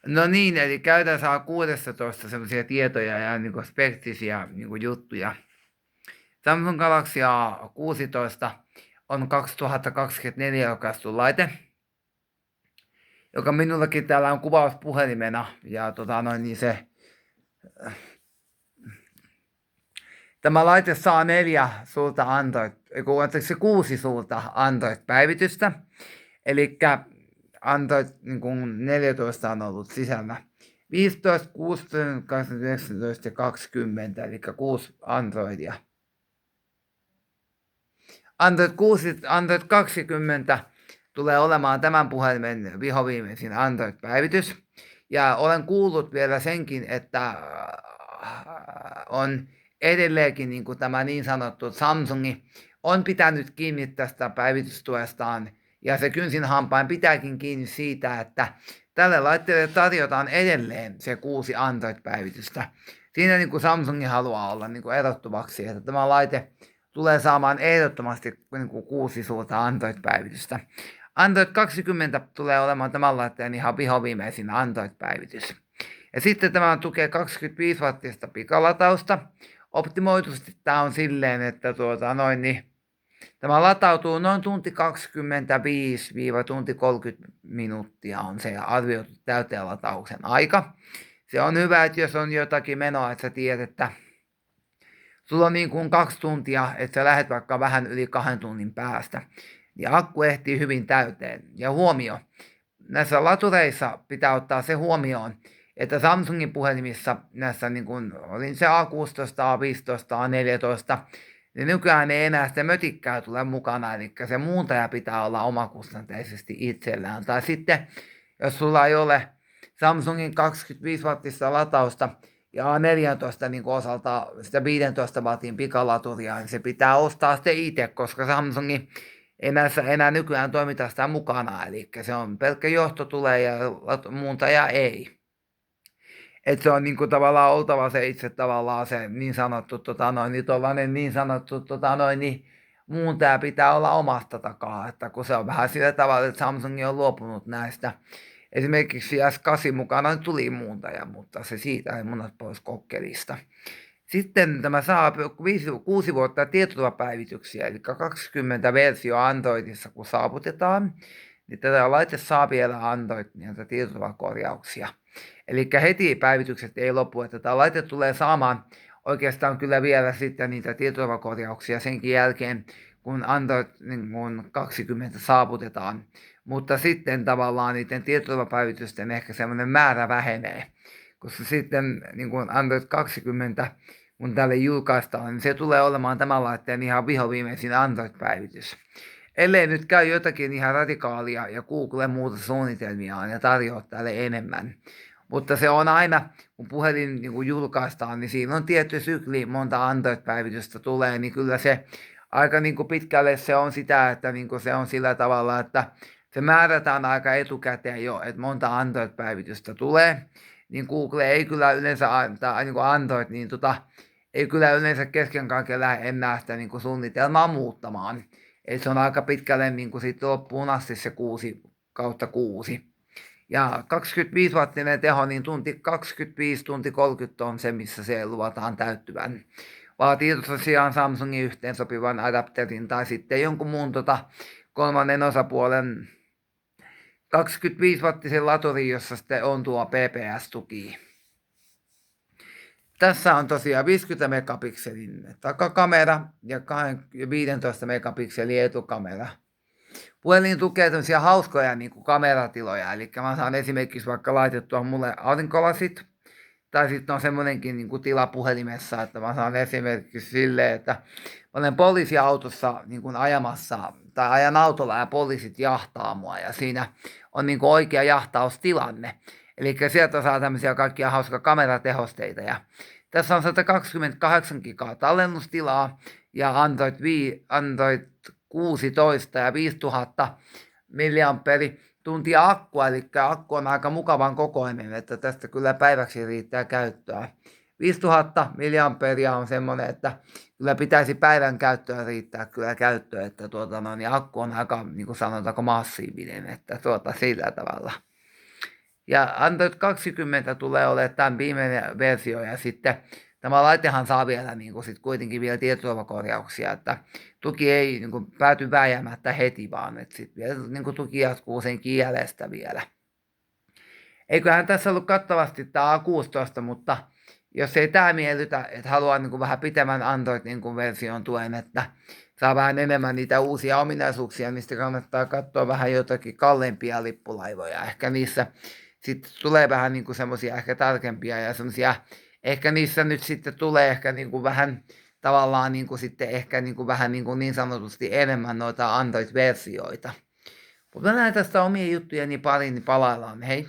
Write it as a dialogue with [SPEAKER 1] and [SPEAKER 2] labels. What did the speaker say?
[SPEAKER 1] No niin, eli käytännössä saa 16 semmoisia tietoja ja niin kuin spektisiä niin kuin juttuja. Samsung Galaxy A16 on 2024 julkaistu laite, joka minullakin täällä on kuvauspuhelimena. Ja tämä laite saa 6 suurta Android-päivitystä. Eli Android niin kuin 14 on ollut sisällä. 15, 16, 18, 19 ja 20, eli 6 Androidia. Android 20 tulee olemaan tämän puhelimen vihoviimeisin Android-päivitys. Ja olen kuullut vielä senkin, että on edelleenkin niin kuin tämä niin sanottu Samsungi on pitänyt kiinni tästä päivitystuestaan. Ja se kynsin hampain pitääkin kiinni siitä, että tälle laitteelle tarjotaan edelleen se 6 Android-päivitystä. Siinä niin kuin Samsungi haluaa olla niin kuin erottuvaksi, että tämä laite tulee saamaan ehdottomasti niin kuin 6 suurta Android-päivitystä. Android 20 tulee olemaan tämän laitteen ihan vihoviimeisin Android-päivitys. Ja sitten tämä tukee 25 wattista pikalatausta. Optimoitusti tämä on silleen, että tämä latautuu noin tunti 25-tunti 30 minuuttia on se arvioitu täyteen latauksen aika. Se on hyvä, että jos on jotakin menoa, että sä tiedät, että sulla on niin kuin 2 tuntia, että sä lähdet vaikka vähän yli 2 tunnin päästä. Ja akku ehtii hyvin täyteen. Ja huomio, näissä latureissa pitää ottaa se huomioon, että Samsungin puhelimissa näissä niin kuin oli se A16, A15, A14, niin nykyään ei enää sitä mötikkää tule mukana, eli se muuntaja pitää olla omakustanteisesti itsellään. Tai sitten, jos sulla ei ole Samsungin 25 wattista latausta ja A14 niin osalta sitä 15 wattin pikalaturia, niin se pitää ostaa sitten itse, koska Samsungin ei näissä enää nykyään toimita sitä mukana, eli se on pelkkä johto tulee ja muuntaja ei. Että se on niinku tavallaan oltava se itse tavallaan se niin sanottu muuntaja pitää olla omasta takaa, että kun se on vähän sillä tavalla, että Samsung on luopunut näistä. Esimerkiksi S8 mukana tuli muuntaja, mutta se siitä ei munat pois kokkelista. Sitten tämä saa 6 vuotta tietoturvapäivityksiä, eli 20 versio Androidissa, kun saavutetaan, niin tätä laite saa vielä Android niitä tietoturvakorjauksia. Eli heti päivitykset ei lopu, että tämä laite tulee saamaan oikeastaan kyllä vielä sitten niitä tietoturvakorjauksia senkin jälkeen, kun Android niin 20 saavutetaan. Mutta sitten tavallaan niiden tietoturvapäivitysten ehkä semmoinen määrä vähenee, koska sitten niin kuin Android 20, kun tälle julkaistaan, niin se tulee olemaan tämän laitteen ihan vihoviimeisin Android-päivitys. Ellei nyt käy jotakin ihan radikaalia ja Google muuta suunnitelmiaan ja tarjoaa tälle enemmän. Mutta se on aina, kun puhelin niin kun julkaistaan, niin siinä on tietty sykli, monta Android-päivitystä tulee, niin kyllä se aika niin kuin pitkälle se on sitä, että niin kuin se on sillä tavalla, että se määrätään aika etukäteen jo, että monta Android-päivitystä tulee. Niin Google ei kyllä yleensä, tai niin kuin Android, niin ei kyllä yleensä kesken kaiken lähde enää sitä niin kuin suunnitelmaa muuttamaan. Eli se on aika pitkälle niin kuin sit loppuun asti se 6/6. Ja 25 wattinen teho, niin tunti 25, tunti 30 on se, missä se luvataan täyttyvän. Vaatii tosiaan Samsungin yhteensopivan adapterin tai sitten jonkun muun kolmannen osapuolen 25 wattisen laturin, jossa sitten on tuo PPS-tuki. Tässä on tosiaan 50 megapikselin takakamera ja 15 megapikselin etukamera. Puhelin tukee tämmöisiä hauskoja niin kuin kameratiloja, eli mä saan esimerkiksi vaikka laitettua mulle aurinkolasit, tai sitten on semmoinenkin niin kuin tila puhelimessa, että mä saan esimerkiksi silleen, että mä olen poliisiautossa niin kuin ajamassa, tai ajan autolla ja poliisit jahtaa mua, ja siinä on niin kuin oikea jahtaustilanne. Eli sieltä saa tämmöisiä kaikkia hauska kameratehosteita, ja tässä on 128 gigaa tallennustilaa, ja Android 16 ja 5000 milliamperituntia akkua, eli akku on aika mukavan kokoinen, että tästä kyllä päiväksi riittää käyttöä. 5000 milliamperia on semmoinen, että kyllä pitäisi päivän käyttöä riittää kyllä käyttöä, että niin akku on aika, niin kuin sanotaanko, massiivinen, että sillä tavalla. Ja Android 20 tulee olemaan tämän viimeinen versio ja sitten tämä laitehan saa vielä niin kuin sit kuitenkin vielä tietoturvakorjauksia, että tuki ei niin kuin pääty vääjäämättä heti, vaan että sitten vielä niin kuin tuki jatkuu sen kielestä vielä. Eiköhän tässä ollut kattavasti tämä A16, mutta jos ei tämä miellytä, että haluaa niin kuin vähän pitemmän Android-version tuen, että saa vähän enemmän niitä uusia ominaisuuksia, niin sitten kannattaa katsoa vähän jotakin kalleimpia lippulaivoja. Ehkä niissä sitten tulee vähän niin kuin semmoisia ehkä tarkempia ja semmoisia, ehkä niissä nyt sitten tulee ehkä niin kuin vähän tavallaan niin kuin sitten ehkä niin kuin vähän niin sanotusti enemmän noita Android-versioita. Mutta mä näen tästä omia juttuja niin pari, niin palaillaan. Hei!